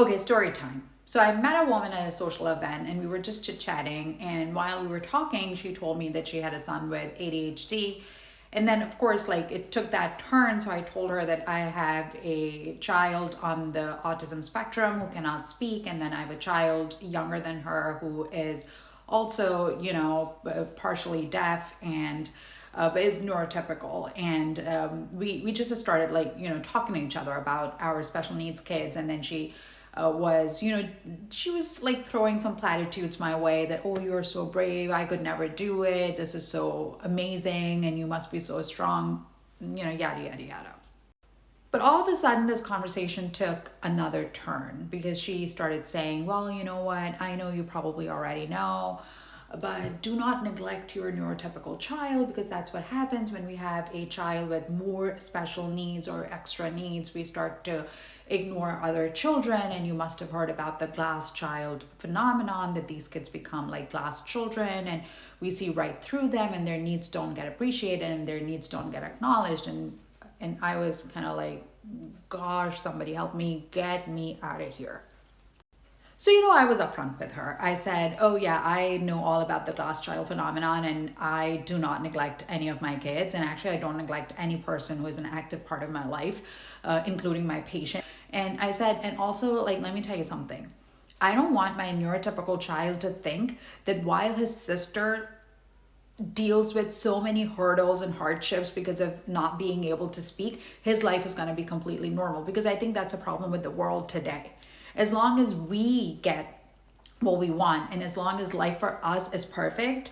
Okay, story time. So I met a woman at a social event and we were just chit-chatting, and while we were talking, she told me that she had a son with ADHD. And then of course like it took that turn, so I told her that I have a child on the autism spectrum who cannot speak, and then I have a child younger than her who is also, partially deaf and but is neurotypical. And we just started like, talking to each other about our special needs kids. And then she was like throwing some platitudes my way that, oh, you're so brave, I could never do it, this is so amazing, and you must be so strong, yada, yada, yada. But all of a sudden, this conversation took another turn because she started saying, well, you know what? I know you probably already know, but do not neglect your neurotypical child, because that's what happens when we have a child with more special needs or extra needs. We start to ignore other children, and you must have heard about the glass child phenomenon, that these kids become like glass children and we see right through them, and their needs don't get appreciated and their needs don't get acknowledged. And I was kind of like, gosh, somebody help me, get me out of here. So, I was upfront with her. I said, oh, yeah, I know all about the glass child phenomenon, and I do not neglect any of my kids. And actually, I don't neglect any person who is an active part of my life, including my patient. And I said, and also, like, let me tell you something. I don't want my neurotypical child to think that while his sister deals with so many hurdles and hardships because of not being able to speak, his life is going to be completely normal. Because I think that's a problem with the world today. As long as we get what we want, and as long as life for us is perfect,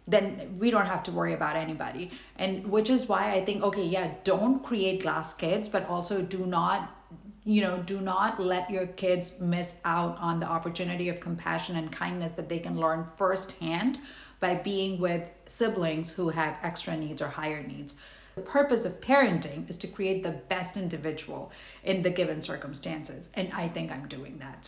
then we don't have to worry about anybody. And which is why I think, okay, yeah, don't create glass kids, but also do not let your kids miss out on the opportunity of compassion and kindness that they can learn firsthand by being with siblings who have extra needs or higher needs. The purpose of parenting is to create the best individual in the given circumstances, and I think I'm doing that. So